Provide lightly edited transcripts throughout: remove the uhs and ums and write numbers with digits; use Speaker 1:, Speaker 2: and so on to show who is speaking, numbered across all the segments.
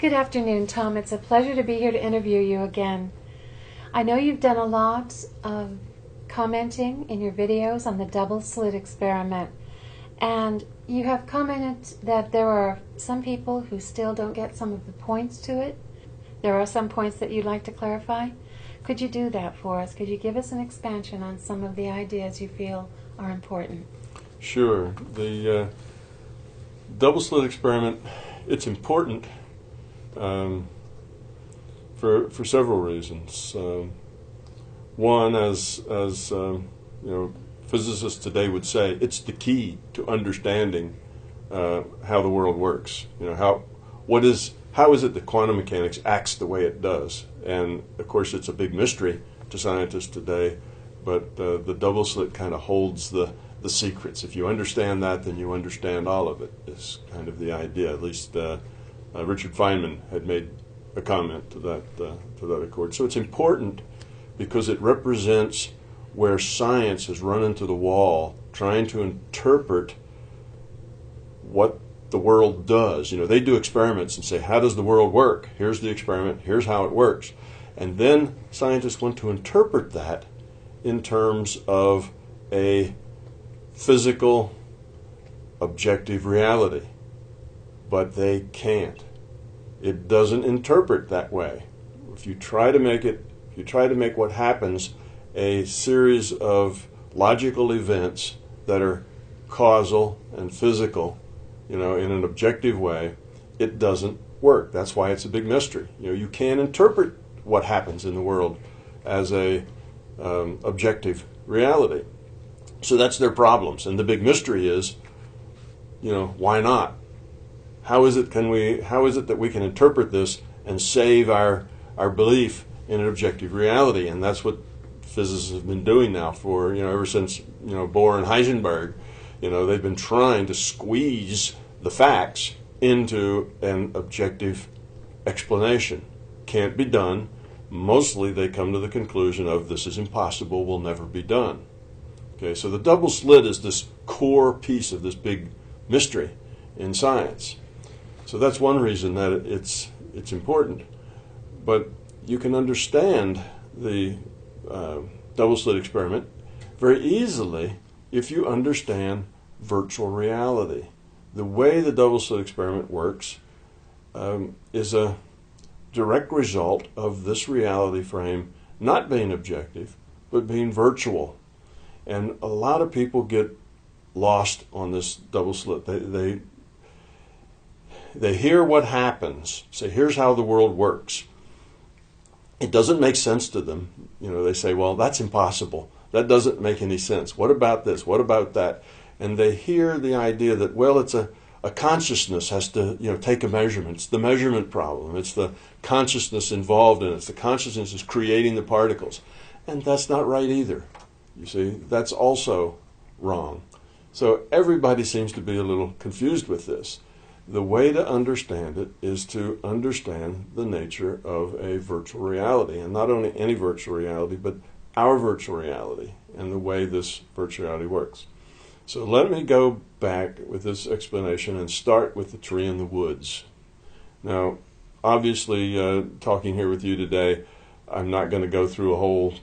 Speaker 1: Good afternoon, Tom. It's a pleasure to be here to interview you again. I know you've done a lot of commenting in your videos on the double slit experiment, and you have commented that there are some people who still don't get some of the points to it. There are some points that you'd like to clarify. Could you do that for us? Could you give us an expansion on some of the ideas you feel are important?
Speaker 2: Sure. The double slit experiment, it's important for several reasons. One, as physicists today would say, it's the key to understanding how the world works. How is it that quantum mechanics acts the way it does? And of course, it's a big mystery to scientists today. But the double slit kind of holds the secrets. If you understand that, then you understand all of it. Is kind of the idea. At least Richard Feynman had made a comment to that accord. So it's important because it represents where science has run into the wall trying to interpret what the world does. They do experiments and say, how does the world work? Here's the experiment. Here's how it works. And then scientists want to interpret that in terms of a physical, objective reality. But they can't. It doesn't interpret that way. If you try to make what happens a series of logical events that are causal and physical, in an objective way, it doesn't work. That's why it's a big mystery. You can't interpret what happens in the world as a objective reality. So that's their problems. And the big mystery is, why not? How is it that we can interpret this and save our belief in an objective reality? And that's what physicists have been doing now for, ever since, Bohr and Heisenberg. They've been trying to squeeze the facts into an objective explanation. Can't be done. Mostly they come to the conclusion of this is impossible, will never be done. Okay, so the double slit is this core piece of this big mystery in science. So that's one reason that it's important. But you can understand the double slit experiment very easily if you understand virtual reality. The way the double slit experiment works is a direct result of this reality frame not being objective, but being virtual. And a lot of people get lost on this double slit. They hear what happens, say, here's how the world works. It doesn't make sense to them. They say, well, that's impossible. That doesn't make any sense. What about this? What about that? And they hear the idea that, well, it's a consciousness has to, take a measurement. It's the measurement problem. It's the consciousness involved in it. It's the consciousness is creating the particles. And that's not right either. You see, that's also wrong. So everybody seems to be a little confused with this. The way to understand it is to understand the nature of a virtual reality, and not only any virtual reality, but our virtual reality and the way this virtual reality works. So let me go back with this explanation and start with the tree in the woods. Now, obviously, talking here with you today, I'm not going to go through a whole,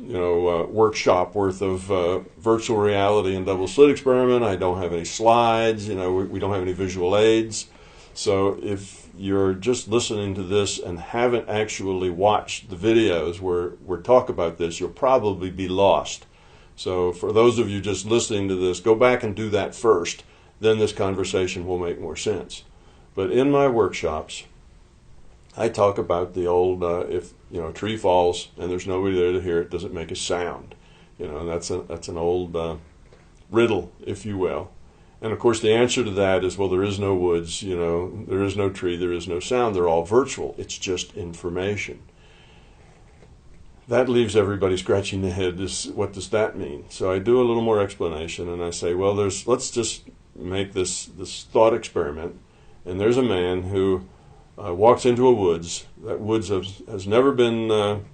Speaker 2: workshop worth of virtual reality and double slit experiment. I don't have any slides. We don't have any visual aids. So if you're just listening to this and haven't actually watched the videos where we talk about this, you'll probably be lost. So for those of you just listening to this, go back and do that first. Then this conversation will make more sense. But in my workshops, I talk about the old, if a tree falls and there's nobody there to hear it, does it make a sound? And that's an old riddle, if you will. And of course the answer to that is, well, there is no woods, there is no tree, there is no sound. They're all virtual. It's just information. That leaves everybody scratching their head. What does that mean? So I do a little more explanation and I say, well, let's just make this thought experiment. And there's a man who walks into a woods. That woods has never been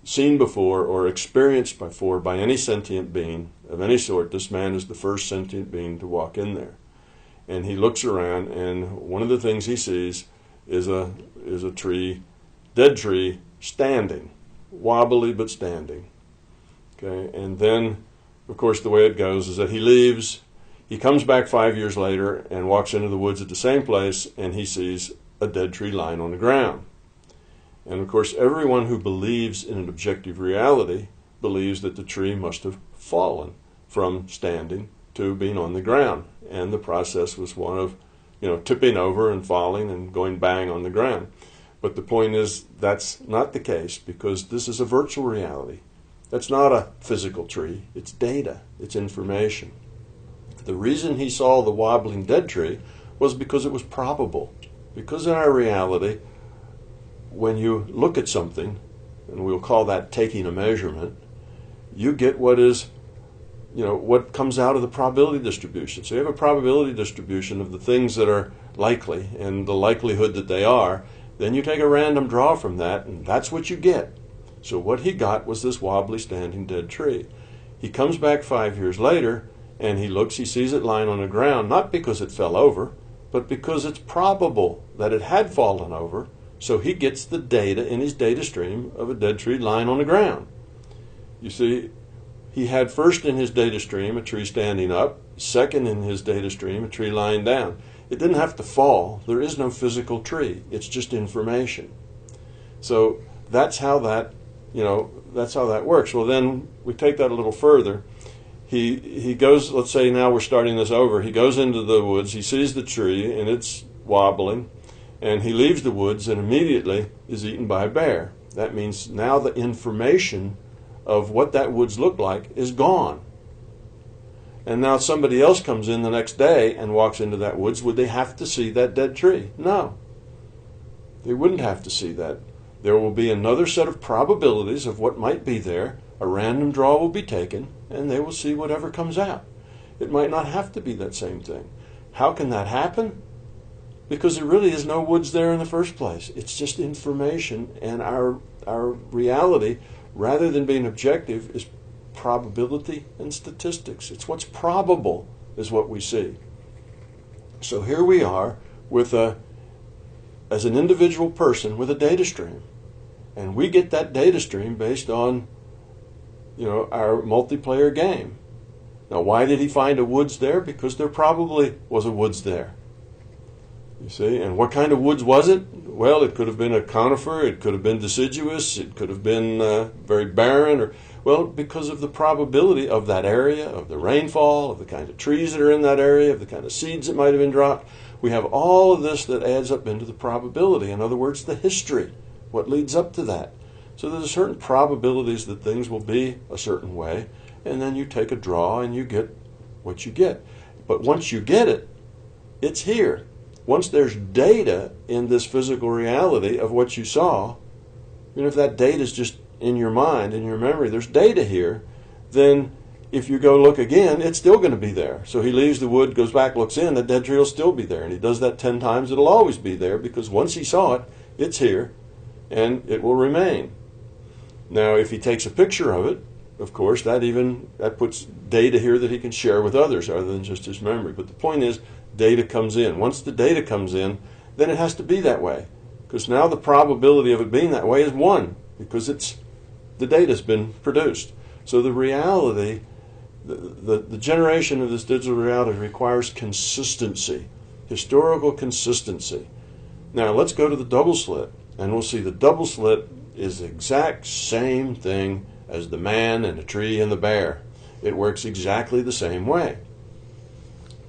Speaker 2: seen before or experienced before by any sentient being of any sort. This man is the first sentient being to walk in there. And he looks around, and one of the things he sees is a tree, dead tree, standing, wobbly but standing. Okay, and then, of course, the way it goes is that he leaves. He comes back 5 years later and walks into the woods at the same place, and he sees a dead tree lying on the ground. And, of course, everyone who believes in an objective reality believes that the tree must have fallen from standing to being on the ground. And the process was one of, tipping over and falling and going bang on the ground. But the point is that's not the case, because this is a virtual reality. That's not a physical tree. It's data. It's information. The reason he saw the wobbling dead tree was because it was probable. Because in our reality, when you look at something, and we'll call that taking a measurement, you get what comes out of the probability distribution. So you have a probability distribution of the things that are likely and the likelihood that they are. Then you take a random draw from that, and that's what you get. So what he got was this wobbly standing dead tree. He comes back 5 years later, and he sees it lying on the ground, not because it fell over, but because it's probable that it had fallen over. So he gets the data in his data stream of a dead tree lying on the ground. You see, he had first in his data stream a tree standing up, second in his data stream a tree lying down. It didn't have to fall. There is no physical tree. It's just information. So that's how that works. Well, then we take that a little further. He goes, let's say now we're starting this over. He goes into the woods. He sees the tree, and it's wobbling. And he leaves the woods and immediately is eaten by a bear. That means now the information of what that woods looked like is gone. And now somebody else comes in the next day and walks into that woods. Would they have to see that dead tree? No. They wouldn't have to see that. There will be another set of probabilities of what might be there. A random draw will be taken, and they will see whatever comes out. It might not have to be that same thing. How can that happen? Because there really is no woods there in the first place. It's just information, and our reality, rather than being objective, is probability and statistics. It's what's probable is what we see. So here we are as an individual person with a data stream, and we get that data stream based on our multiplayer game. Now, why did he find a woods there? Because there probably was a woods there. You see, and what kind of woods was it? Well, it could have been a conifer, it could have been deciduous, it could have been very barren, because of the probability of that area, of the rainfall, of the kind of trees that are in that area, of the kind of seeds that might have been dropped. We have all of this that adds up into the probability. In other words, the history, what leads up to that. So there's certain probabilities that things will be a certain way, and then you take a draw and you get what you get. But once you get it, it's here. Once there's data in this physical reality of what you saw, even if that data is just in your mind, in your memory, there's data here, then if you go look again, it's still going to be there. So he leaves the wood, goes back, looks in, the dead tree will still be there. And he does that 10 times, it'll always be there, because once he saw it, it's here, and it will remain. Now, if he takes a picture of it, of course, that puts data here that he can share with others other than just his memory. But the point is, data comes in. Once the data comes in, then it has to be that way. Because now the probability of it being that way is 1, because the data's been produced. So the reality, the generation of this digital reality requires consistency, historical consistency. Now let's go to the double slit, and we'll see the double slit is the exact same thing as the man and the tree and the bear. It works exactly the same way.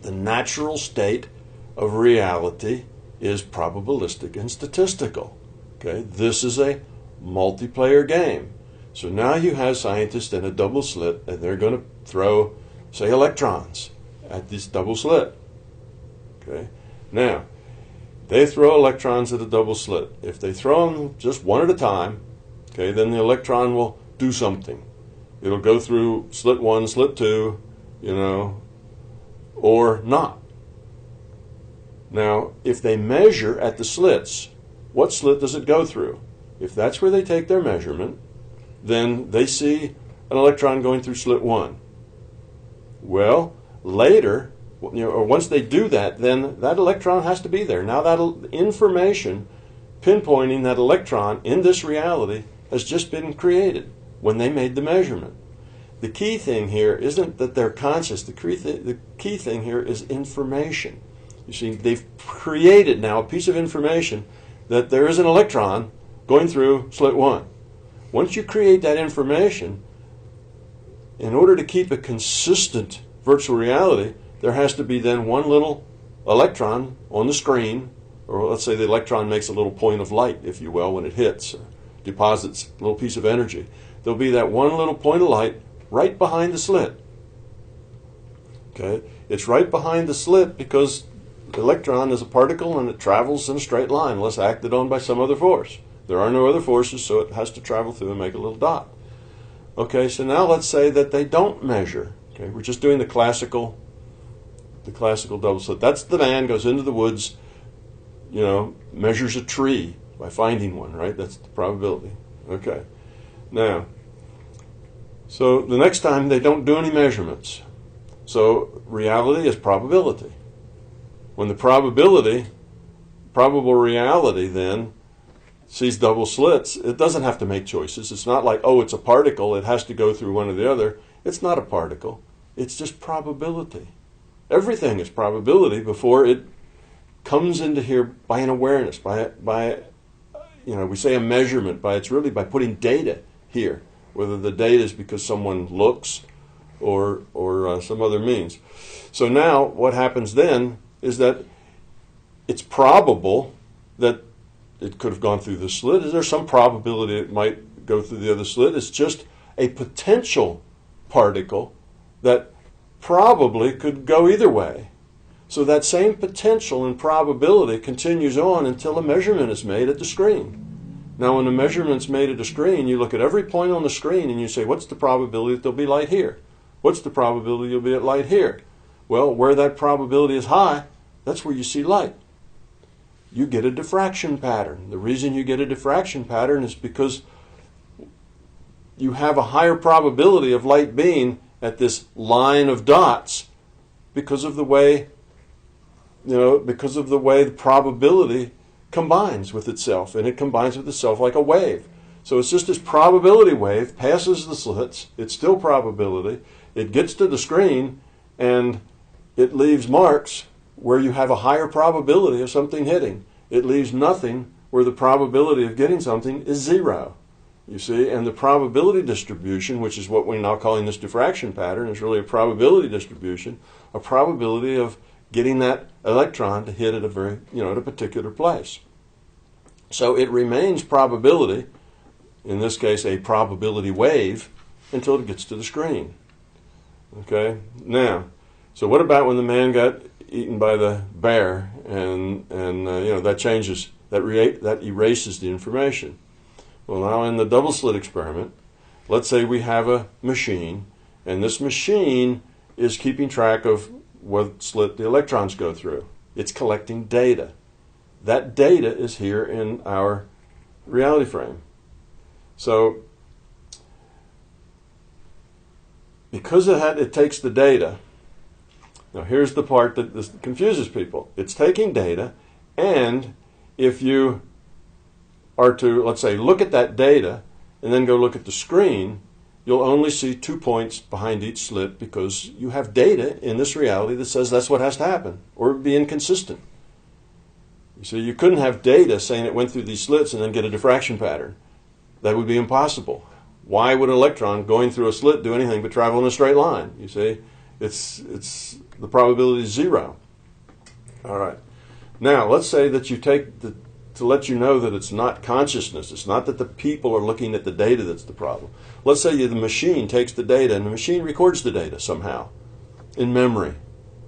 Speaker 2: The natural state of reality is probabilistic and statistical. Okay, this is a multiplayer game. So now you have scientists in a double slit, and they're going to throw, say, electrons at this double slit. Okay, now they throw electrons at a double slit. If they throw them just one at a time, okay, then the electron will do something. It'll go through slit 1, slit 2, or not. Now, if they measure at the slits, what slit does it go through? If that's where they take their measurement, then they see an electron going through slit 1. Well, later, or once they do that, then that electron has to be there. Now that information pinpointing that electron in this reality has just been created when they made the measurement. The key thing here isn't that they're conscious. The key thing here is information. You see, they've created now a piece of information that there is an electron going through slit 1. Once you create that information, in order to keep a consistent virtual reality, there has to be then one little electron on the screen, or let's say the electron makes a little point of light, if you will, when it hits, or deposits a little piece of energy. There'll be that one little point of light right behind the slit. Okay? It's right behind the slit because the electron is a particle and it travels in a straight line unless acted on by some other force. There are no other forces, so it has to travel through and make a little dot. Okay, so now let's say that they don't measure. Okay, we're just doing the classical double slit. That's the man goes into the woods, measures a tree by finding one, right? That's the probability. Okay. Now, so the next time they don't do any measurements. So reality is probability. When the probable reality then sees double slits, it doesn't have to make choices. It's not like, oh, it's a particle, it has to go through one or the other. It's not a particle. It's just probability. Everything is probability before it comes into here by an awareness, by we say a measurement, it's really by putting data here, whether the data is because someone looks or some other means. So now what happens then is that it's probable that it could have gone through the slit. Is there some probability it might go through the other slit? It's just a potential particle that probably could go either way. So that same potential and probability continues on until a measurement is made at the screen. Now when the measurement's made at the screen, you look at every point on the screen and you say, what's the probability that there'll be light here? What's the probability you'll be at light here? Well, where that probability is high, that's where you see light. You get a diffraction pattern. The reason you get a diffraction pattern is because you have a higher probability of light being at this line of dots because of the way the probability combines with itself, and it combines with itself like a wave. So it's just this probability wave passes the slits. It's still probability. It gets to the screen, and it leaves marks where you have a higher probability of something hitting. It leaves nothing where the probability of getting something is 0. You see, and the probability distribution, which is what we're now calling this diffraction pattern, is really a probability distribution, a probability of getting that electron to hit at at a particular place. So it remains probability, in this case a probability wave, until it gets to the screen. Okay? Now, so what about when the man got eaten by the bear and that changes, that erases the information? Well, now in the double slit experiment, let's say we have a machine, and this machine is keeping track of what slit the electrons go through. It's collecting data. That data is here in our reality frame. So, because it takes the data, now here's the part that this confuses people. It's taking data, and if you are to, let's say, look at that data and then go look at the screen, you'll only see 2 points behind each slit because you have data in this reality that says that's what has to happen, or it would be inconsistent. You see, you couldn't have data saying it went through these slits and then get a diffraction pattern. That would be impossible. Why would an electron going through a slit do anything but travel in a straight line? You see, it's the probability is 0. All right. Now, let's say that you take to let you know that it's not consciousness. It's not that the people are looking at the data that's the problem. Let's say the machine takes the data and the machine records the data somehow in memory,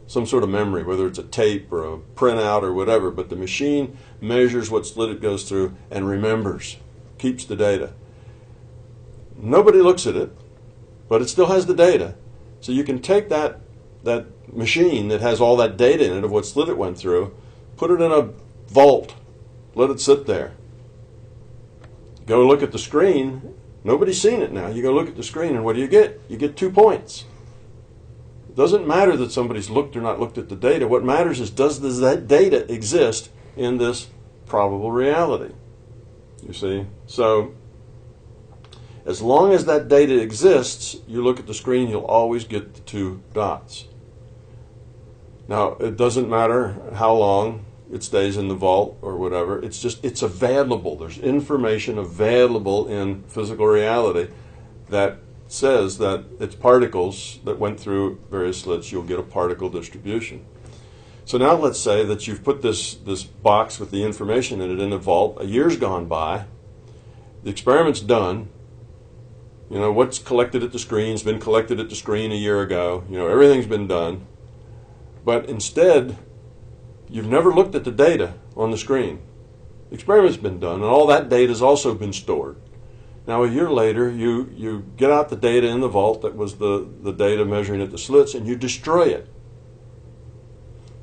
Speaker 2: some sort of memory, whether it's a tape or a printout or whatever, but the machine measures what slit it goes through and remembers, keeps the data. Nobody looks at it, but it still has the data. So you can take that machine that has all that data in it of what slit it went through, put it in a vault, let it sit there. Go look at the screen. Nobody's seen it now. You go look at the screen, and what do you get? You get 2 points. It doesn't matter that somebody's looked or not looked at the data. What matters is, does that data exist in this probable reality? You see? So as long as that data exists, you look at the screen, you'll always get the two dots. Now, it doesn't matter how long it stays in the vault or whatever. It's available. There's information available in physical reality that says that it's particles that went through various slits. You'll get a particle distribution. So now let's say that you've put this box with the information in it in a vault. A year's gone by. The experiment's done. You know, what's collected at the screen's been collected at the screen a year ago. You know, everything's been done. But instead, you've never looked at the data on the screen. The experiment's been done, and all that data has also been stored. Now, a year later, you get out the data in the vault that was the data measuring at the slits, and you destroy it.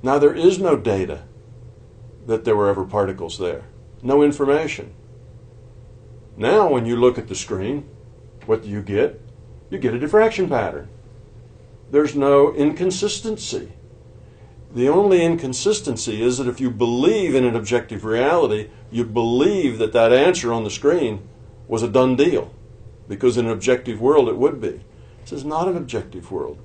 Speaker 2: Now, there is no data that there were ever particles there. No information. Now, when you look at the screen, what do you get? You get a diffraction pattern. There's no inconsistency. The only inconsistency is that if you believe in an objective reality, you believe that that answer on the screen was a done deal, because in an objective world it would be. This is not an objective world.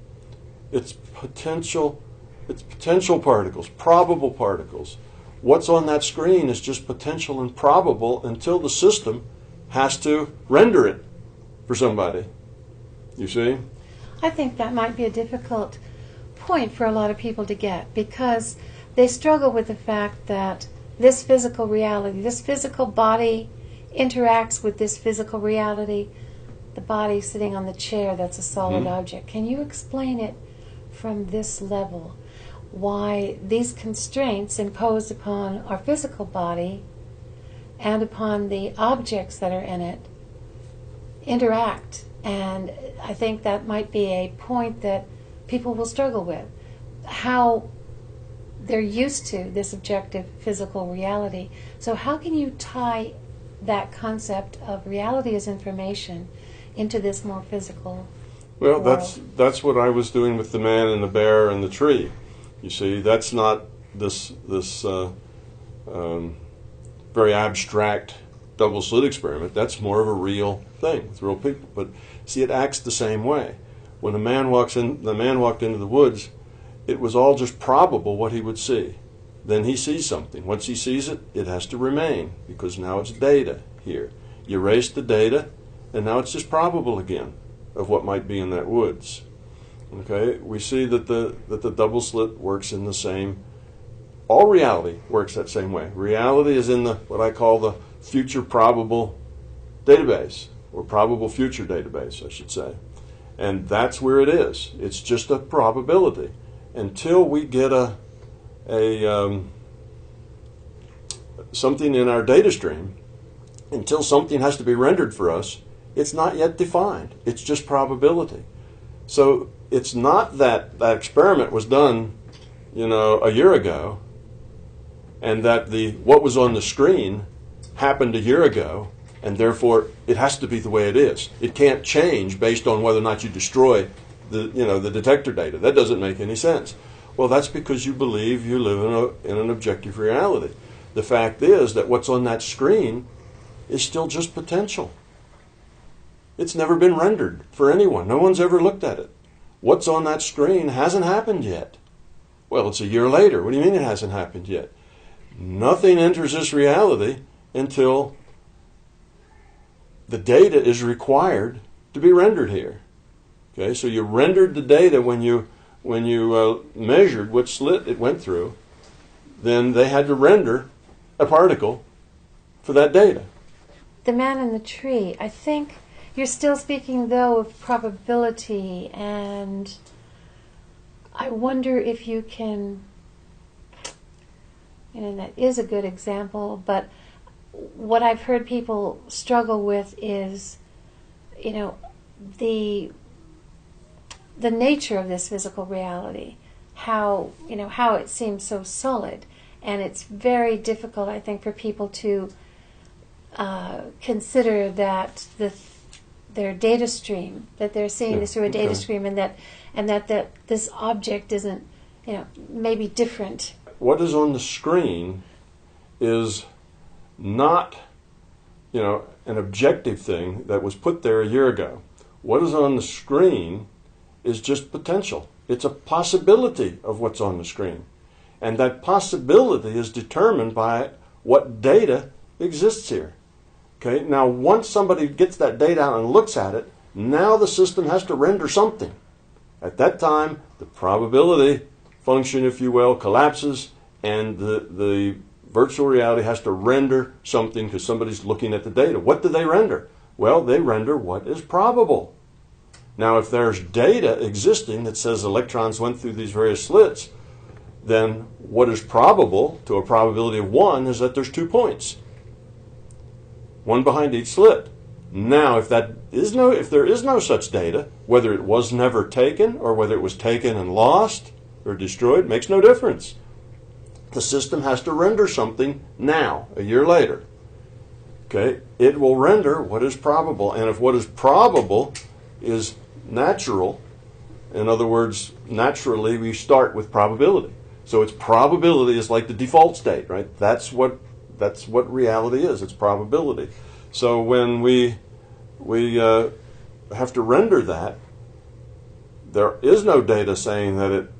Speaker 2: It's potential particles, probable particles. What's on that screen is just potential and probable until the system has to render it for somebody. You see?
Speaker 1: I think that might be a difficult point for a lot of people to get, because they struggle with the fact that this physical reality, this physical body interacts with this physical reality, the body sitting on the chair that's a solid object. Can you explain it from this level? Why these constraints imposed upon our physical body and upon the objects that are in it interact? And I think that might be a point that people will struggle with. How they're used to this objective physical reality. So how can you tie that concept of reality as information into this more physical world?
Speaker 2: That's what I was doing with the man and the bear and the tree. You see, that's not this very abstract double slit experiment. That's more of a real thing with real people. But see, it acts the same way. When the man walked into the woods, it was all just probable what he would see. Then he sees something. Once he sees it, it has to remain, because now it's data here. You erase the data, and now it's just probable again of what might be in that woods. Okay, we see that the double slit works in the same. All reality works that same way. Reality is in what I call the future probable database, or probable future database, I should say. And that's where it is. It's just a probability. Until we get something in our data stream, until something has to be rendered for us, it's not yet defined. It's just probability. So it's not that experiment was done, a year ago, and that what was on the screen happened a year ago, and therefore it has to be the way it is. It can't change based on whether or not you destroy the detector data. That doesn't make any sense. Well, that's because you believe you live in an objective reality. The fact is that what's on that screen is still just potential. It's never been rendered for anyone. No one's ever looked at it. What's on that screen hasn't happened yet. Well, it's a year later. What do you mean it hasn't happened yet? Nothing enters this reality until the data is required to be rendered here. Okay, so you rendered the data when you measured which slit it went through. Then they had to render a particle for that data.
Speaker 1: The man in the tree, I think you're still speaking, though, of probability, and I wonder if you can, that is a good example, but what I've heard people struggle with is, the nature of this physical reality, how it seems so solid, and it's very difficult, I think, for people to consider that their data stream, that they're seeing this through a data stream, and that this object isn't, maybe different.
Speaker 2: What is on the screen is not, an objective thing that was put there a year ago. What is on the screen is just potential. It's a possibility of what's on the screen. And that possibility is determined by what data exists here. Okay, now once somebody gets that data out and looks at it, now the system has to render something. At that time, the probability function, if you will, collapses, and the virtual reality has to render something because somebody's looking at the data. What do they render? Well, they render what is probable. Now, if there's data existing that says electrons went through these various slits, then what is probable to a probability of 1 is that there's 2 points, one behind each slit. Now, if there is no such data, whether it was never taken or whether it was taken and lost or destroyed, makes no difference. The system has to render something now, a year later. Okay, it will render what is probable, and if what is probable is natural, in other words, naturally we start with probability. So its probability is like the default state, right? That's what reality is. It's probability. So when we have to render that, there is no data saying that it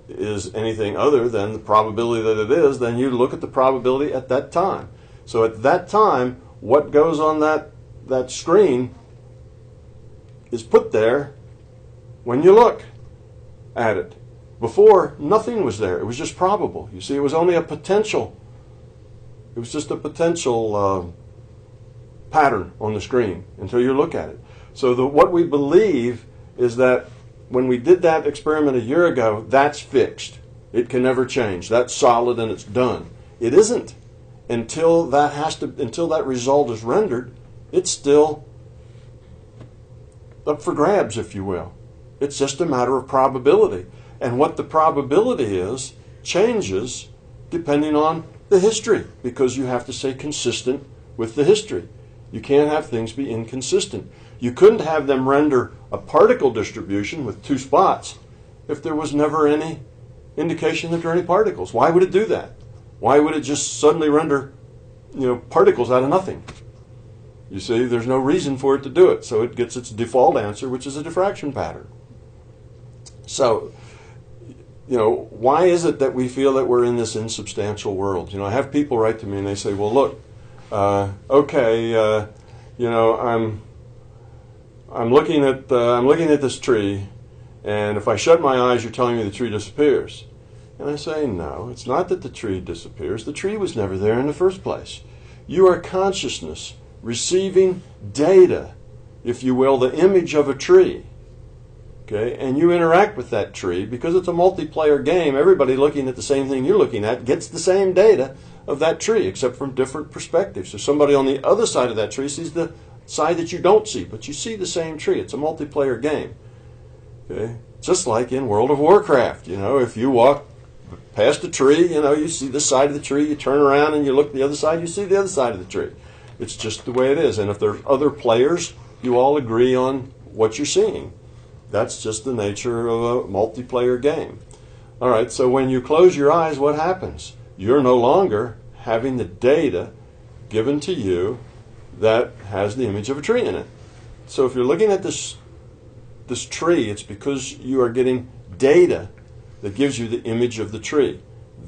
Speaker 2: is anything other than the probability that it is. Then you look at the probability at that time. So at that time, what goes on that screen is put there when you look at it. Before, nothing was there. It was just probable. You see, it was only a potential. It was just a potential pattern on the screen until you look at it. So what we believe is that when we did that experiment a year ago, that's fixed. It can never change. That's solid and it's done. It isn't. Until that result is rendered, it's still up for grabs, if you will. It's just a matter of probability. And what the probability is changes depending on the history, because you have to stay consistent with the history. You can't have things be inconsistent. You couldn't have them render a particle distribution with 2 spots if there was never any indication that there are any particles. Why would it do that? Why would it just suddenly render, particles out of nothing? You see, there's no reason for it to do it. So it gets its default answer, which is a diffraction pattern. So, why is it that we feel that we're in this insubstantial world? I have people write to me and they say, well, look, I'm looking at this tree, and if I shut my eyes, you're telling me the tree disappears. And I say, no, it's not that the tree disappears. The tree was never there in the first place. You are consciousness receiving data, if you will, the image of a tree. Okay, and you interact with that tree because it's a multiplayer game. Everybody looking at the same thing you're looking at gets the same data of that tree, except from different perspectives. So somebody on the other side of that tree sees the side that you don't see, but you see the same tree. It's a multiplayer game. Okay, just like in World of Warcraft. If you walk past a tree, you see this side of the tree, you turn around and you look at the other side, you see the other side of the tree. It's just the way it is. And if there's other players, you all agree on what you're seeing. That's just the nature of a multiplayer game. All right, so when you close your eyes, what happens? You're no longer having the data given to you that has the image of a tree in it. So if you're looking at this tree, it's because you are getting data that gives you the image of the tree.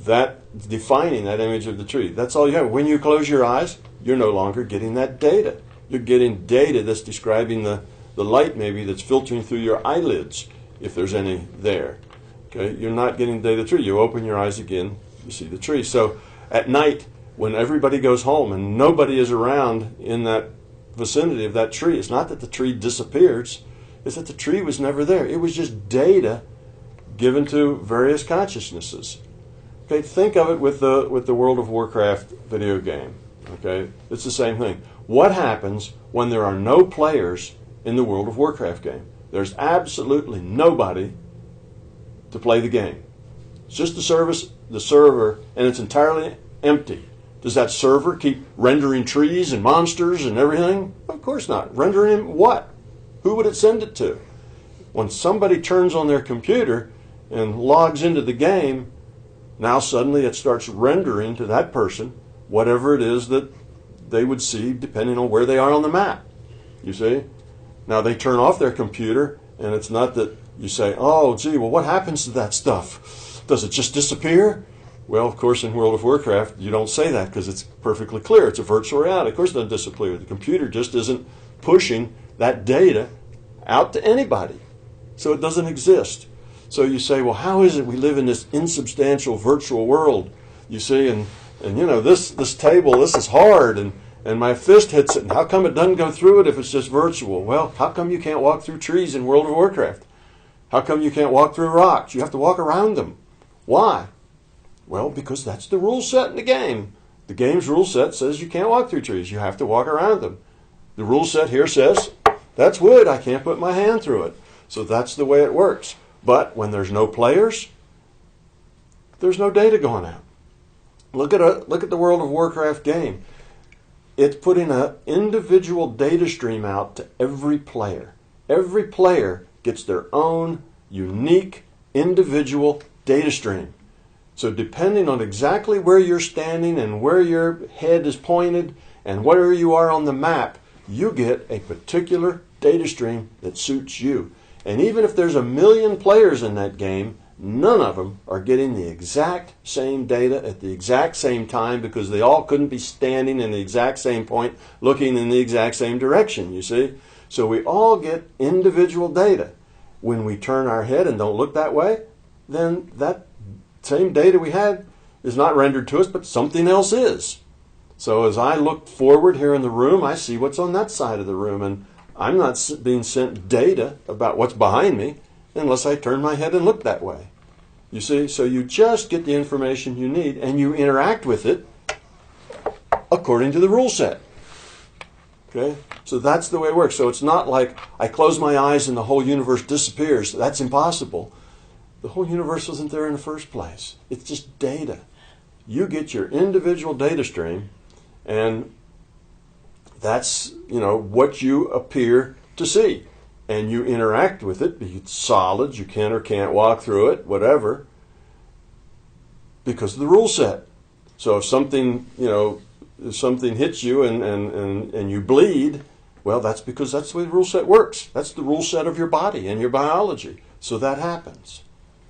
Speaker 2: That defining that image of the tree. That's all you have. When you close your eyes, you're no longer getting that data. You're getting data that's describing the light maybe that's filtering through your eyelids, if there's any there. Okay, you're not getting data tree. You open your eyes again, you see the tree. So at night, when everybody goes home and nobody is around in that vicinity of that tree, it's not that the tree disappears, it's that the tree was never there. It was just data given to various consciousnesses. Okay, think of it with the World of Warcraft video game. Okay, it's the same thing. What happens when there are no players in the World of Warcraft game? There's absolutely nobody to play the game. It's just the server, and it's entirely empty. Does that server keep rendering trees and monsters and everything? Of course not. Rendering what? Who would it send it to? When somebody turns on their computer and logs into the game, now suddenly it starts rendering to that person whatever it is that they would see depending on where they are on the map. You see? Now they turn off their computer, and it's not that you say, oh, gee, well, what happens to that stuff? Does it just disappear? Well, of course, in World of Warcraft, you don't say that because it's perfectly clear. It's a virtual reality. Of course it doesn't disappear. The computer just isn't pushing that data out to anybody. So it doesn't exist. So you say, well, how is it we live in this insubstantial virtual world? You see, and you know, this table, this is hard, and my fist hits it, and how come it doesn't go through it if it's just virtual? Well, how come you can't walk through trees in World of Warcraft? How come you can't walk through rocks? You have to walk around them. Why? Well, because that's the rule set in the game. The game's rule set says you can't walk through trees. You have to walk around them. The rule set here says, that's wood. I can't put my hand through it. So that's the way it works. But when there's no players, there's no data going out. Look at the World of Warcraft game. It's putting an individual data stream out to every player. Every player gets their own unique individual data stream. So depending on exactly where you're standing and where your head is pointed and where you are on the map, you get a particular data stream that suits you. And even if there's 1 million players in that game, none of them are getting the exact same data at the exact same time because they all couldn't be standing in the exact same point looking in the exact same direction, you see? So we all get individual data. When we turn our head and don't look that way, then that same data we had is not rendered to us, but something else is. So as I look forward here in the room, I see what's on that side of the room, and I'm not being sent data about what's behind me unless I turn my head and look that way. You see, so you just get the information you need and you interact with it according to the rule set. Okay? So that's the way it works. So it's not like I close my eyes and the whole universe disappears. That's impossible. The whole universe wasn't there in the first place. It's just data. You get your individual data stream, and that's, you know, what you appear to see. And you interact with it, be it solid, you can or can't walk through it, whatever, because of the rule set. So if something, you know, if something hits you and you bleed, well, that's because that's the way the rule set works. That's the rule set of your body and your biology. So that happens.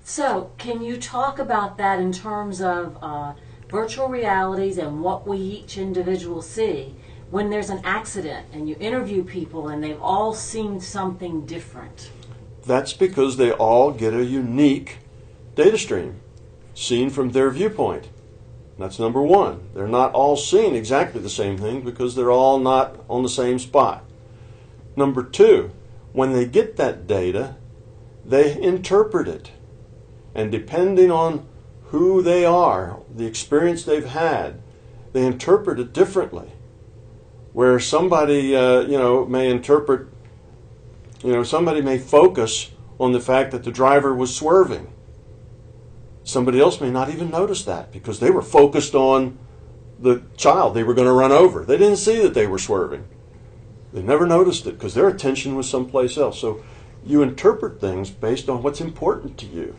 Speaker 3: So can you talk about that in terms of virtual realities and what we each individual see? When there's an accident and you interview people and they've all seen something different.
Speaker 2: That's because they all get a unique data stream, seen from their viewpoint. That's number one. They're not all seeing exactly the same thing because they're all not on the same spot. Number two, when they get that data, they interpret it. And depending on who they are, the experience they've had, they interpret it differently. Where somebody, may interpret, somebody may focus on the fact that the driver was swerving. Somebody else may not even notice that because they were focused on the child they were going to run over. They didn't see that they were swerving. They never noticed it because their attention was someplace else. So you interpret things based on what's important to you.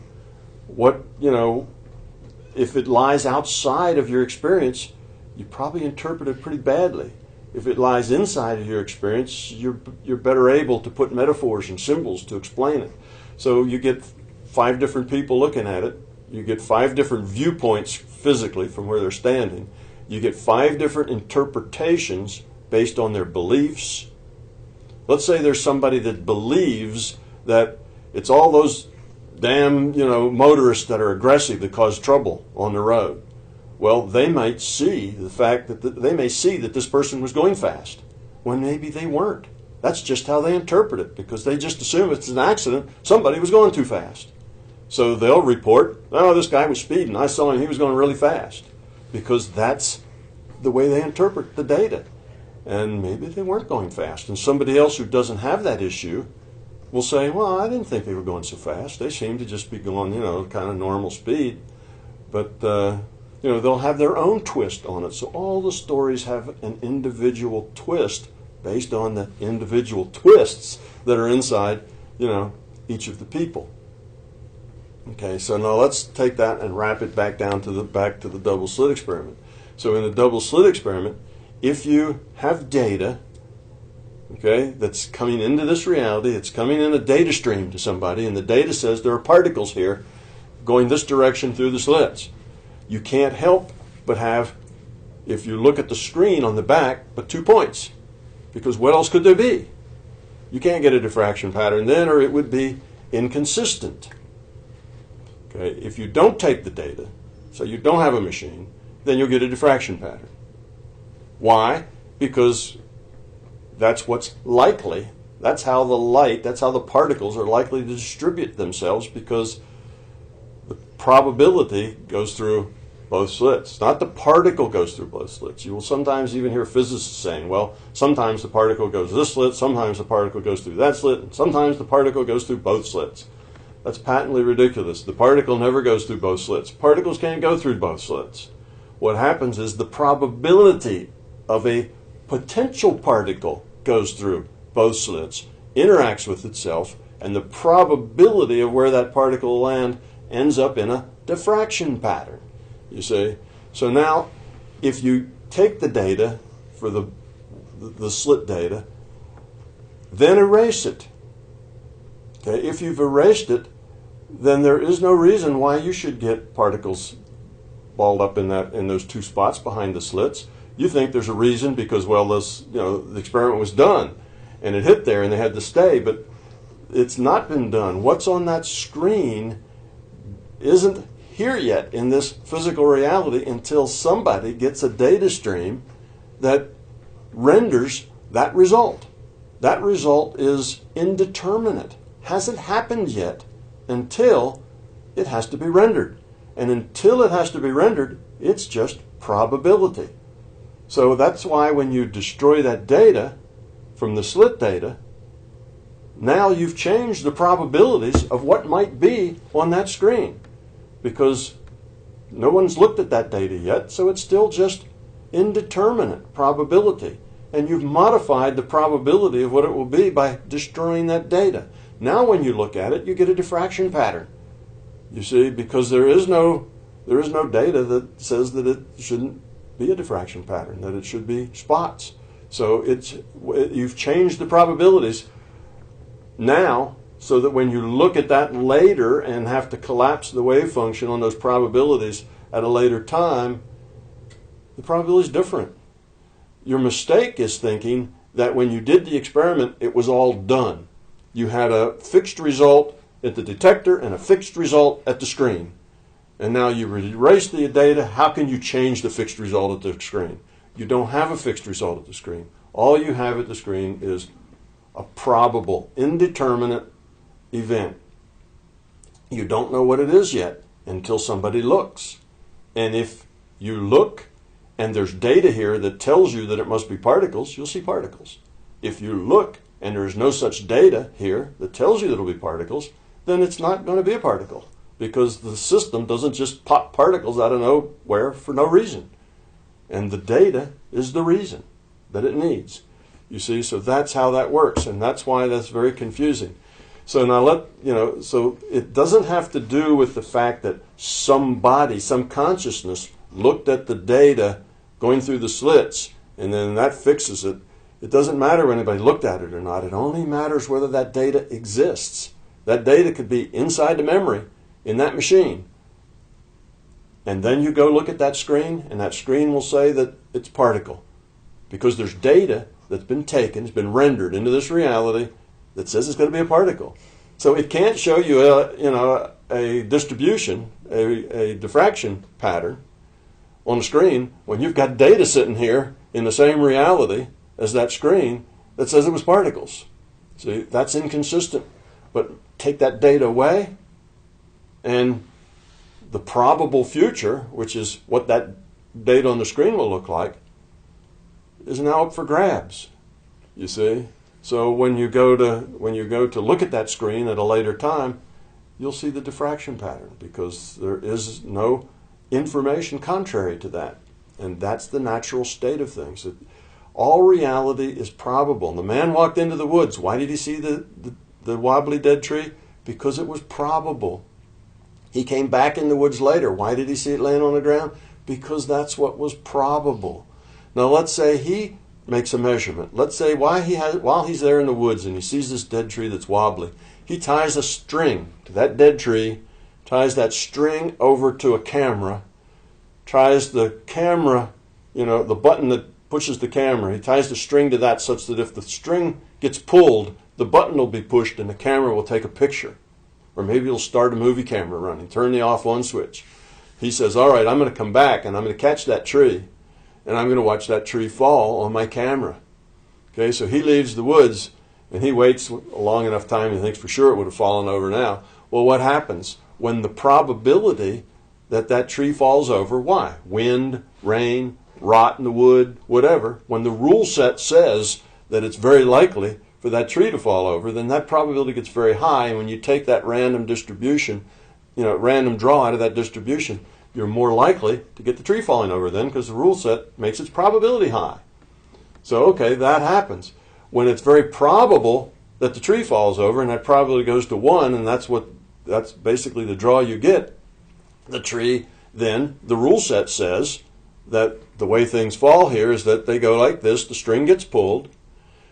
Speaker 2: What, if it lies outside of your experience, you probably interpret it pretty badly. If it lies inside of your experience, you're better able to put metaphors and symbols to explain it. So you get 5 different people looking at it. You get 5 different viewpoints physically from where they're standing. You get 5 different interpretations based on their beliefs. Let's say there's somebody that believes that it's all those damn, motorists that are aggressive that cause trouble on the road. Well, they might see the fact that they may see that this person was going fast when maybe they weren't. That's just how they interpret it because they just assume it's an accident. Somebody was going too fast. So they'll report, oh, this guy was speeding. I saw him. He was going really fast because that's the way they interpret the data. And maybe they weren't going fast. And somebody else who doesn't have that issue will say, well, I didn't think they were going so fast. They seem to just be going, kind of normal speed. But they'll have their own twist on it. So all the stories have an individual twist based on the individual twists that are inside, each of the people. Okay, so now let's take that and wrap it back down to the double slit experiment. So in the double slit experiment, if you have data, okay, that's coming into this reality, it's coming in a data stream to somebody, and the data says there are particles here going this direction through the slits. You can't help but have, if you look at the screen on the back, but 2 points. Because what else could there be? You can't get a diffraction pattern then, or it would be inconsistent. Okay, if you don't take the data, so you don't have a machine, then you'll get a diffraction pattern. Why? Because that's what's likely. That's how the particles are likely to distribute themselves, because the probability goes through both slits. Not the particle goes through both slits. You will sometimes even hear physicists saying, well, sometimes the particle goes this slit, sometimes the particle goes through that slit, and sometimes the particle goes through both slits. That's patently ridiculous. The particle never goes through both slits. Particles can't go through both slits. What happens is the probability of a potential particle goes through both slits, interacts with itself, and the probability of where that particle will land ends up in a diffraction pattern. You see? So now, if you take the data for the slit data, then erase it. Okay? If you've erased it, then there is no reason why you should get particles balled up in those 2 spots behind the slits. You think there's a reason because, well, the experiment was done and it hit there and they had to stay, but it's not been done. What's on that screen isn't here yet in this physical reality until somebody gets a data stream that renders that result. That result is indeterminate. Hasn't happened yet until it has to be rendered. And until it has to be rendered, it's just probability. So that's why when you destroy that data from the slit data, now you've changed the probabilities of what might be on that screen, because no one's looked at that data yet, so it's still just indeterminate probability. And you've modified the probability of what it will be by destroying that data. Now when you look at it, you get a diffraction pattern. You see, because there is no data that says that it shouldn't be a diffraction pattern, that it should be spots. So you've changed the probabilities now so that when you look at that later and have to collapse the wave function on those probabilities at a later time, the probability is different. Your mistake is thinking that when you did the experiment, it was all done. You had a fixed result at the detector and a fixed result at the screen. And now you erase the data. How can you change the fixed result at the screen? You don't have a fixed result at the screen. All you have at the screen is a probable, indeterminate event. You don't know what it is yet until somebody looks. And if you look and there's data here that tells you that it must be particles, you'll see particles. If you look and there's no such data here that tells you that it'll be particles, then it's not going to be a particle, because the system doesn't just pop particles out of nowhere for no reason. And the data is the reason that it needs. You see, so that's how that works, and that's why that's very confusing. So now so it doesn't have to do with the fact that somebody, some consciousness, looked at the data going through the slits, and then that fixes it. It doesn't matter when anybody looked at it or not. It only matters whether that data exists. That data could be inside the memory in that machine. And then you go look at that screen, and that screen will say that it's particle. Because there's data that's been taken, it's been rendered into this reality that says it's going to be a particle. So it can't show you a distribution, a diffraction pattern on the screen when you've got data sitting here in the same reality as that screen that says it was particles. See, that's inconsistent. But take that data away, and the probable future, which is what that data on the screen will look like, is now up for grabs. You see? So when you go to look at that screen at a later time, you'll see the diffraction pattern, because there is no information contrary to that. And that's the natural state of things. All reality is probable. The man walked into the woods. Why did he see the wobbly dead tree? Because it was probable. He came back in the woods later. Why did he see it laying on the ground? Because that's what was probable. Now let's say he makes a measurement. Let's say while he's there in the woods and he sees this dead tree that's wobbly, he ties a string to that dead tree, ties that string over to a camera, ties the camera, the button that pushes the camera, he ties the string to that such that if the string gets pulled, the button will be pushed and the camera will take a picture. Or maybe he'll start a movie camera running, turn the off-on switch. He says, all right, I'm going to come back and I'm going to catch that tree and I'm going to watch that tree fall on my camera. Okay, so he leaves the woods and he waits a long enough time, he thinks for sure it would have fallen over now. Well, what happens? When the probability that tree falls over, why? Wind, rain, rot in the wood, whatever. When the rule set says that it's very likely for that tree to fall over, then that probability gets very high. And when you take that random distribution, random draw out of that distribution, you're more likely to get the tree falling over then because the rule set makes its probability high. So, okay, that happens. When it's very probable that the tree falls over and that probability goes to 1, and that's basically the draw you get, the tree, then the rule set says that the way things fall here is that they go like this, the string gets pulled.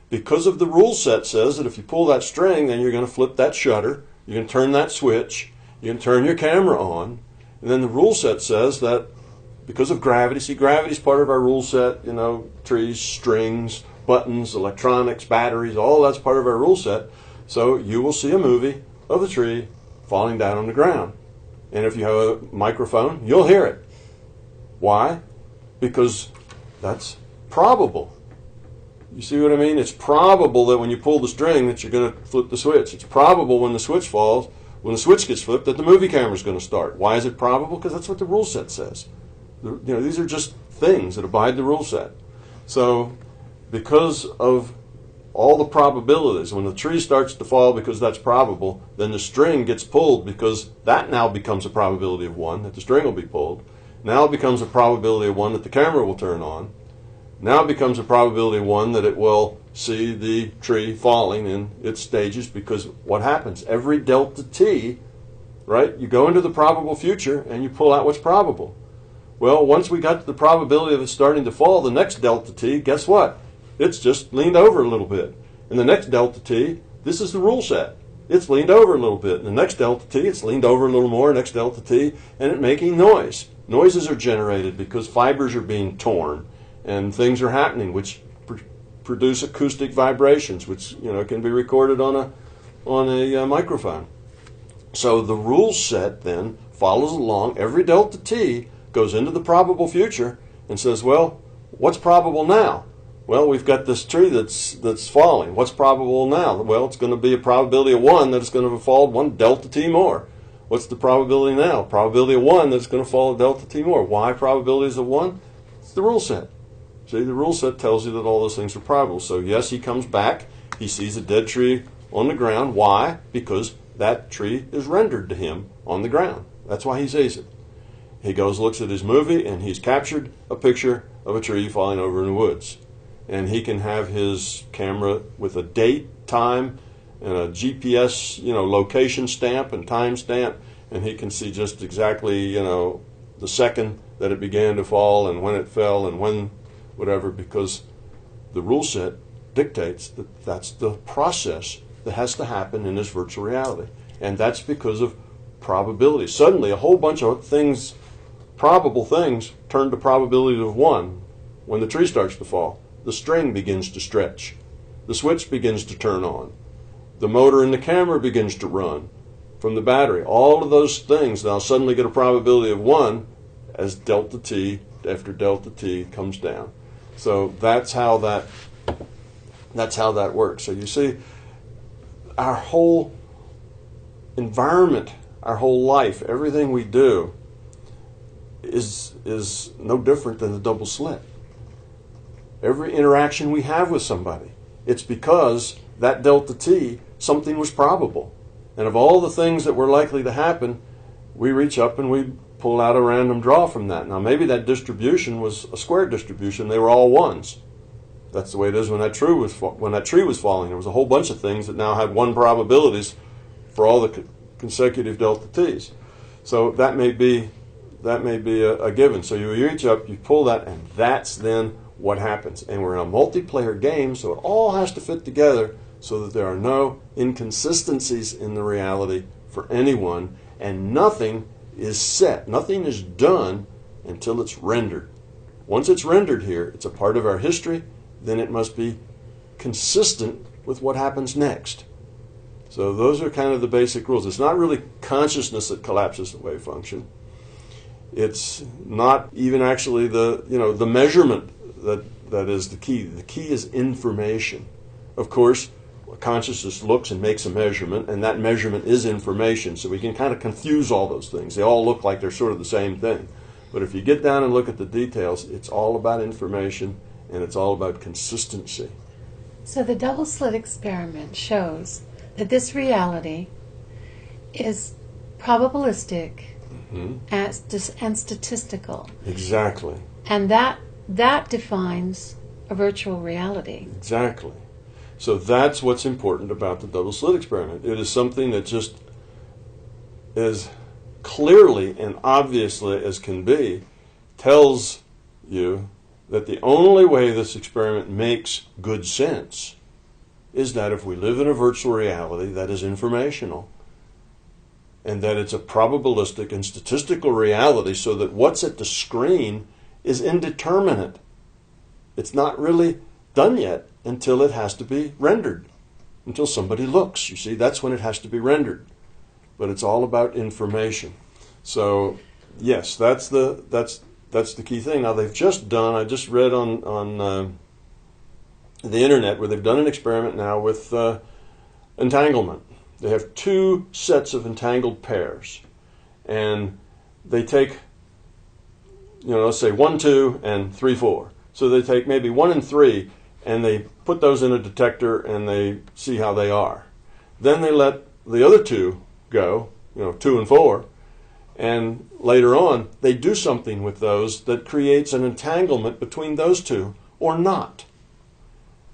Speaker 2: Because of the rule set says that if you pull that string, then you're going to flip that shutter, you're going to turn that switch, you're going to turn your camera on, and then the rule set says that because of gravity, see, gravity is part of our rule set, trees, strings, buttons, electronics, batteries, all that's part of our rule set. So you will see a movie of the tree falling down on the ground. And if you have a microphone, you'll hear it. Why? Because that's probable. You see what I mean? It's probable that when you pull the string that you're going to flip the switch. It's probable when the switch falls, when the switch gets flipped, that the movie camera is going to start. Why is it probable? Because that's what the rule set says. These are just things that abide the rule set. So because of all the probabilities, when the tree starts to fall because that's probable, then the string gets pulled because that now becomes a probability of 1 that the string will be pulled. Now it becomes a probability of 1 that the camera will turn on. Now it becomes a probability of 1 that it will see the tree falling in its stages, because what happens? Every delta t, right, you go into the probable future and you pull out what's probable. Well, once we got to the probability of it starting to fall, the next delta t, guess what? It's just leaned over a little bit. And the next delta t, this is the rule set. It's leaned over a little bit. And the next delta t, it's leaned over a little more, next delta t, and it's making noise. Noises are generated because fibers are being torn and things are happening which produce acoustic vibrations, which can be recorded on a microphone. So the rule set then follows along. Every delta t goes into the probable future and says, well, what's probable now? Well, we've got this tree that's falling. What's probable now? Well, it's going to be a probability of 1 that it's going to fall 1 delta t more. What's the probability now? Probability of 1 that it's going to fall a delta t more. Why probabilities of 1? It's the rule set. See, the rule set tells you that all those things are probable. So yes, he comes back. He sees a dead tree on the ground. Why? Because that tree is rendered to him on the ground. That's why he sees it. He goes, looks at his movie, and he's captured a picture of a tree falling over in the woods. And he can have his camera with a date, time, and a GPS, location stamp and time stamp, and he can see just exactly, the second that it began to fall and when it fell and when whatever, because the rule set dictates that that's the process that has to happen in this virtual reality. And that's because of probability. Suddenly, a whole bunch of things, probable things, turn to probability of 1 when the tree starts to fall. The string begins to stretch. The switch begins to turn on. The motor in the camera begins to run from the battery. All of those things now suddenly get a probability of 1 as delta t after delta t comes down. So that's how that works. So you see, our whole environment, our whole life, everything we do is no different than the double slit. Every interaction we have with somebody, it's because that delta t, something was probable. And of all the things that were likely to happen, we reach up and we pull out a random draw from that. Now maybe that distribution was a square distribution. They were all 1s. That's the way it is when that tree was falling. There was a whole bunch of things that now had 1 probabilities for all the consecutive delta t's. So that may be a given. So you reach up, you pull that, and that's then what happens. And we're in a multiplayer game, so it all has to fit together so that there are no inconsistencies in the reality for anyone, and nothing is set, nothing is done until it's rendered. Once it's rendered here, it's a part of our history, then it must be consistent with what happens next. So those are kind of the basic rules. It's not really consciousness that collapses the wave function. It's not even actually the measurement that is the key. The key is information. Of course, consciousness looks and makes a measurement, and that measurement is information. So we can kind of confuse all those things. They all look like they're sort of the same thing. But if you get down and look at the details, it's all about information, and it's all about consistency.
Speaker 1: So the double slit experiment shows that this reality is probabilistic and statistical.
Speaker 2: Exactly.
Speaker 1: And that defines a virtual reality.
Speaker 2: Exactly. So that's what's important about the double slit experiment. It is something that just as clearly and obviously as can be tells you that the only way this experiment makes good sense is that if we live in a virtual reality that is informational, and that it's a probabilistic and statistical reality, so that what's at the screen is indeterminate. It's not really done yet until it has to be rendered, until somebody looks. You see, that's when it has to be rendered. But it's all about information. So, yes, that's the key thing. Now they've just done. I just read on the internet where they've done an experiment now with entanglement. They have 2 sets of entangled pairs, and they take, let's say 1, 2, and 3, 4. So they take maybe 1 and 3, and they put those in a detector, and they see how they are. Then they let the other 2 go, 2 and 4, and later on they do something with those that creates an entanglement between those 2 or not.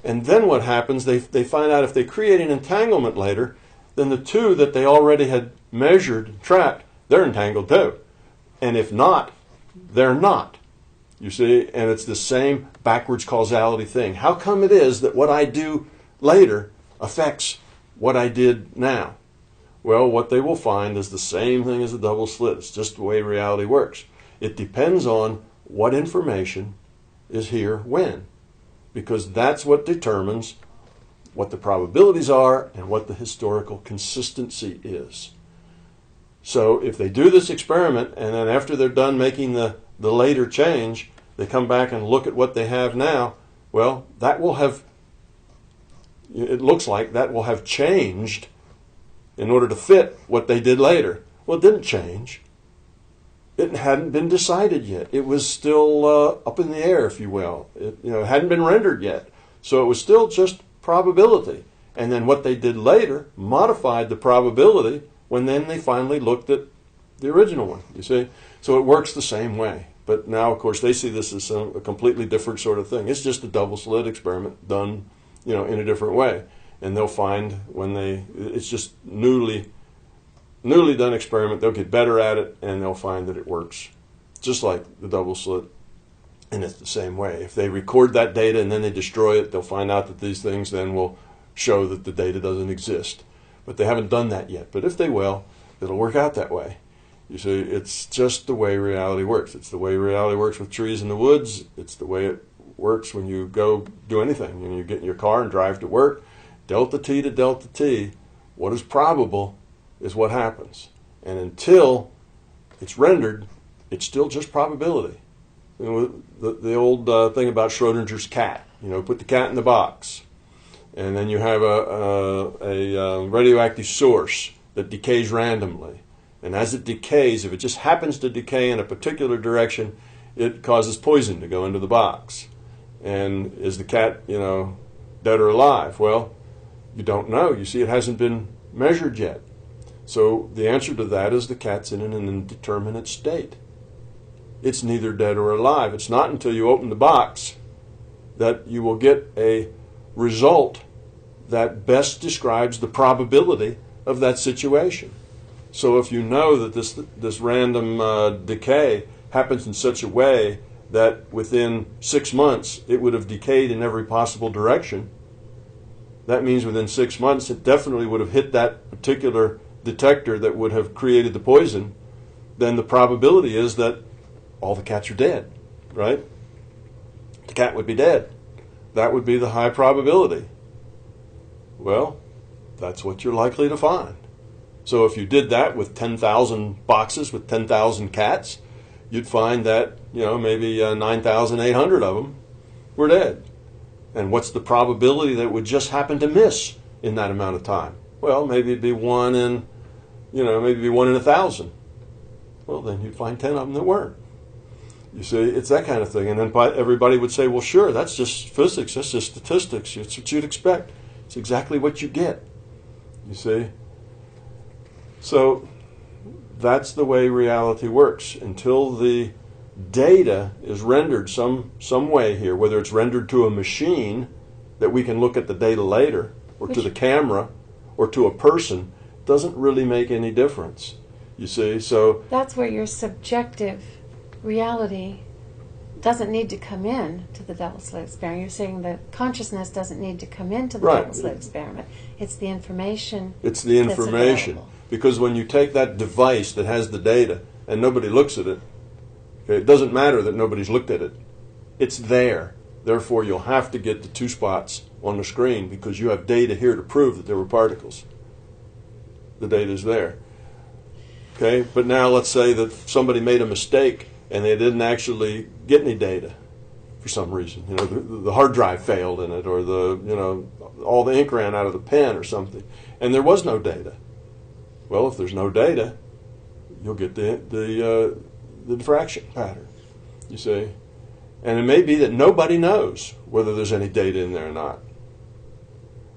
Speaker 2: And then what happens, they find out if they create an entanglement later, then the 2 that they already had measured and tracked, they're entangled too. And if not, they're not. You see, and it's the same backwards causality thing. How come it is that what I do later affects what I did now? Well, what they will find is the same thing as a double slit. It's just the way reality works. It depends on what information is here when, because that's what determines what the probabilities are and what the historical consistency is. So if they do this experiment, and then after they're done making the later change, they come back and look at what they have now, well, that will have, it looks like that will have changed in order to fit what they did later. Well, it didn't change. It hadn't been decided yet. It was still up in the air, if you will. It hadn't been rendered yet. So it was still just probability. And then what they did later modified the probability when then they finally looked at the original one, you see. So it works the same way. But now, of course, they see this as a completely different sort of thing. It's just a double slit experiment done, in a different way. And they'll find it's just newly done experiment, they'll get better at it, and they'll find that it works just like the double slit. And it's the same way. If they record that data and then they destroy it, they'll find out that these things then will show that the data doesn't exist. But they haven't done that yet. But if they will, it'll work out that way. You see, it's just the way reality works. It's the way reality works with trees in the woods. It's the way it works when you go do anything. You get in your car and drive to work. Delta T to delta T, what is probable is what happens. And until it's rendered, it's still just probability. The old thing about Schrodinger's cat. Put the cat in the box, and then you have a radioactive source that decays randomly. And as it decays, if it just happens to decay in a particular direction, it causes poison to go into the box. And is the cat, dead or alive? Well, you don't know. You see, it hasn't been measured yet. So the answer to that is the cat's in an indeterminate state. It's neither dead or alive. It's not until you open the box that you will get a result that best describes the probability of that situation. So if you know that this random decay happens in such a way that within 6 months it would have decayed in every possible direction, that means within 6 months it definitely would have hit that particular detector that would have created the poison. Then the probability is that all the cats are dead, right? The cat would be dead. That would be the high probability. Well, that's what you're likely to find. So if you did that with 10,000 boxes with 10,000 cats, you'd find that, maybe 9,800 of them were dead. And what's the probability that it would just happen to miss in that amount of time? Well, maybe it'd be one in 1,000. Well, then you'd find 10 of them that weren't. You see, it's that kind of thing. And then everybody would say, well, sure, that's just physics, that's just statistics. It's what you'd expect. It's exactly what you get. You see? So that's the way reality works. Until the data is rendered some way here, whether it's rendered to a machine that we can look at the data later, or to the camera, or to a person, doesn't really make any difference. You see? So
Speaker 1: that's where your subjective reality doesn't need to come in to the double slit experiment. You're saying that consciousness doesn't need to come into the double slit experiment. It's the information.
Speaker 2: It's the information. Because when you take that device that has the data and nobody looks at it, okay, it doesn't matter that nobody's looked at it. It's there. Therefore, you'll have to get the 2 spots on the screen because you have data here to prove that there were particles. The data's there. Okay, but now let's say that somebody made a mistake and they didn't actually get any data for some reason. The hard drive failed in it, or all the ink ran out of the pen or something, and there was no data. Well, if there's no data, you'll get the diffraction pattern. You see, and it may be that nobody knows whether there's any data in there or not.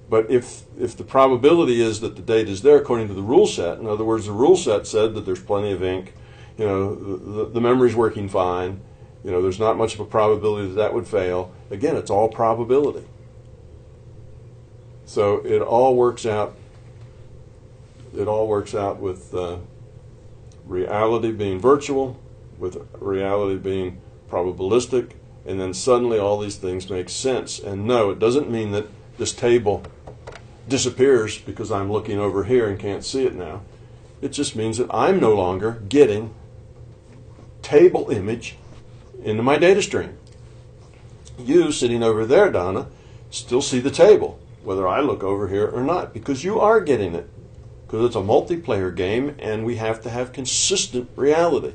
Speaker 2: But if the probability is that the data is there according to the rule set, in other words, the rule set said that there's plenty of ink, the memory's working fine, there's not much of a probability that would fail. Again, it's all probability. So it all works out. It all works out with reality being virtual, with reality being probabilistic, and then suddenly all these things make sense. And no, it doesn't mean that this table disappears because I'm looking over here and can't see it now. It just means that I'm no longer getting table image into my data stream. You, sitting over there, Donna, still see the table, whether I look over here or not, because you are getting it. Because it's a multiplayer game, and we have to have consistent reality.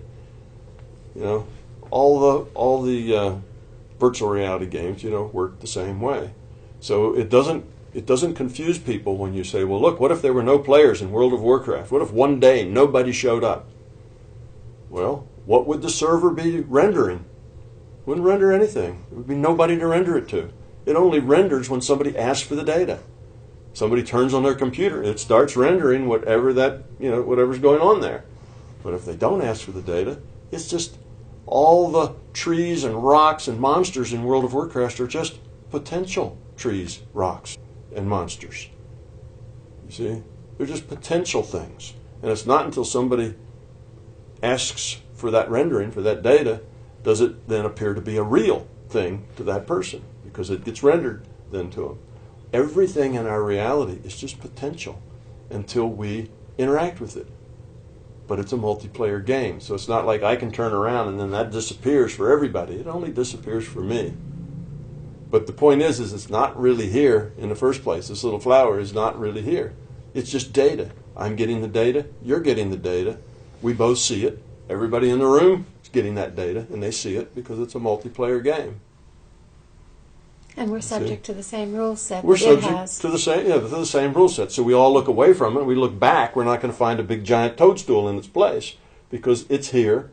Speaker 2: All the virtual reality games, work the same way. So it doesn't confuse people when you say, well, look, what if there were no players in World of Warcraft? What if one day nobody showed up? Well, what would the server be rendering? It wouldn't render anything. There would be nobody to render it to. It only renders when somebody asks for the data. Somebody turns on their computer, it starts rendering whatever's going on there. But if they don't ask for the data, it's just all the trees and rocks and monsters in World of Warcraft are just potential trees, rocks, and monsters. You see? They're just potential things. And it's not until somebody asks for that rendering, for that data, does it then appear to be a real thing to that person, because it gets rendered then to them. Everything in our reality is just potential until we interact with it. But it's a multiplayer game, so it's not like I can turn around and then that disappears for everybody. It only disappears for me. But the point is it's not really here in the first place. This little flower is not really here. It's just data. I'm getting the data. You're getting the data. We both see it. Everybody in the room is getting that data, and they see it because it's a multiplayer game.
Speaker 1: And we're subject to the same rule set.
Speaker 2: We're subject to the same rule set. So we all look away from it. We look back. We're not going to find a big giant toadstool in its place because it's here.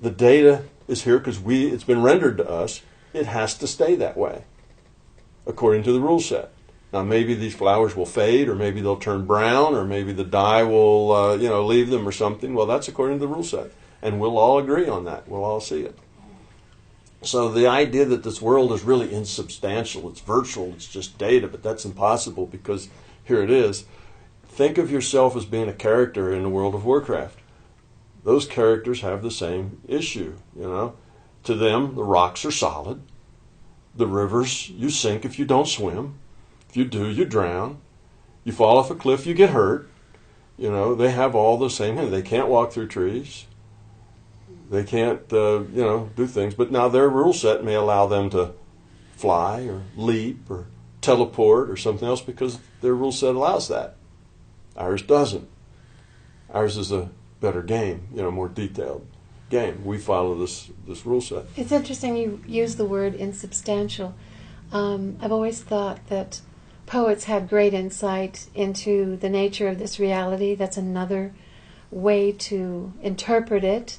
Speaker 2: The data is here because it's been rendered to us. It has to stay that way, according to the rule set. Now, maybe these flowers will fade, or maybe they'll turn brown, or maybe the dye will, leave them or something. Well, that's according to the rule set, and we'll all agree on that. We'll all see it. So the idea that this world is really insubstantial, it's virtual, it's just data, but that's impossible because here it is. Think of yourself as being a character in the World of Warcraft. Those characters have the same issue, you know. To them, the rocks are solid. The rivers, you sink if you don't swim. If you do, you drown. You fall off a cliff, you get hurt. You know, they have all the same things. They can't walk through trees. They can't, do things. But now their rule set may allow them to fly or leap or teleport or something else because their rule set allows that. Ours doesn't. Ours is a better game, more detailed game. We follow this rule set.
Speaker 1: It's interesting you use the word insubstantial. I've always thought that poets had great insight into the nature of this reality. That's another way to interpret it,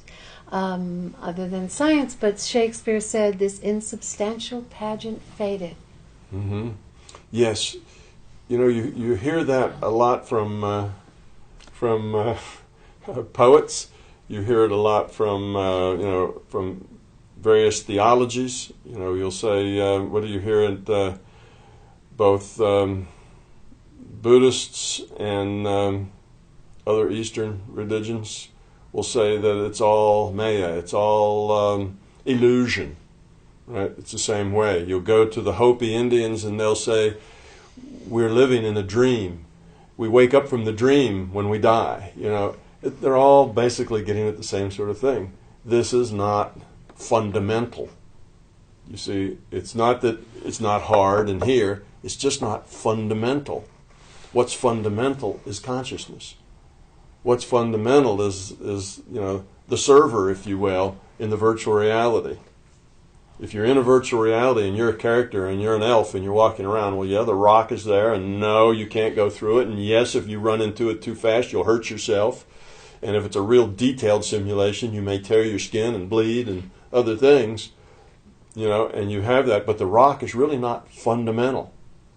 Speaker 1: other than science. But Shakespeare said, "This insubstantial pageant faded."
Speaker 2: Mm-hmm. Yes, you hear that a lot from poets. You hear it a lot from various theologies. You'll say, what do you hear at both Buddhists and other Eastern religions will say that it's all maya, it's all illusion, right? It's the same way. You'll go to the Hopi Indians and they'll say, we're living in a dream. We wake up from the dream when we die. They're all basically getting at the same sort of thing. This is not fundamental. You see, it's not that it's not hard in here, it's just not fundamental. What's fundamental is consciousness. What's fundamental is the server, if you will, in the virtual reality. If you're in a virtual reality and you're a character and you're an elf and you're walking around, well, yeah, the rock is there, and no, you can't go through it, and yes, if you run into it too fast, you'll hurt yourself. And if it's a real detailed simulation, you may tear your skin and bleed and other things, and you have that. But the rock is really not fundamental.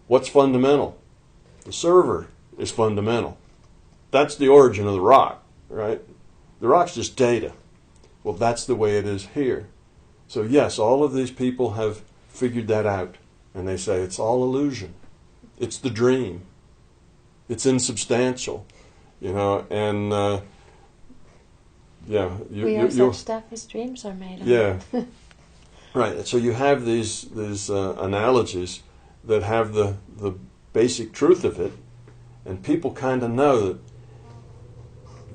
Speaker 2: What's fundamental? The server is fundamental. That's the origin of the rock, right? The rock's just data. Well, that's the way it is here. So yes, all of these people have figured that out. And they say it's all illusion. It's the dream. It's insubstantial, and...
Speaker 1: we are such stuff as dreams are made of.
Speaker 2: Yeah, right. So you have these analogies that have the basic truth of it, and people kind of know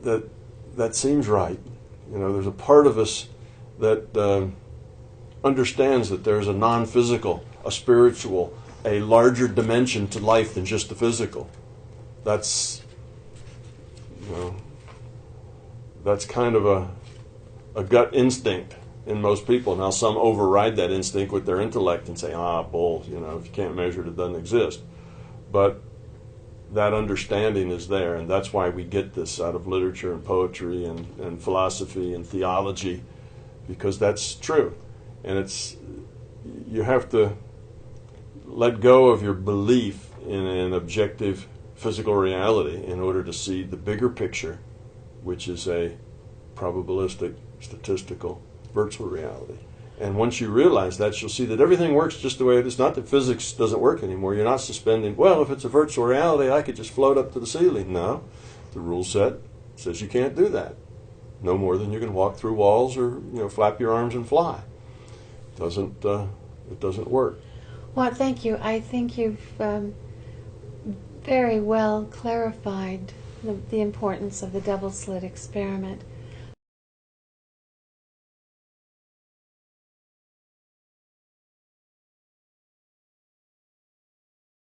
Speaker 2: that seems right. There's a part of us that understands that there's a non-physical, a spiritual, a larger dimension to life than just the physical. That's that's kind of a gut instinct in most people. Now, some override that instinct with their intellect and say, bull, if you can't measure it, it doesn't exist. But that understanding is there, and that's why we get this out of literature and poetry and philosophy and theology, because that's true. And you have to let go of your belief in an objective physical reality in order to see the bigger picture, which is a probabilistic, statistical, virtual reality. And once you realize that, you'll see that everything works just the way it is. Not that physics doesn't work anymore. You're not suspending, well, if it's a virtual reality, I could just float up to the ceiling. No. The rule set says you can't do that. No more than you can walk through walls or flap your arms and fly. It doesn't work.
Speaker 1: Well, thank you. I think you've very well clarified the importance of the double slit experiment.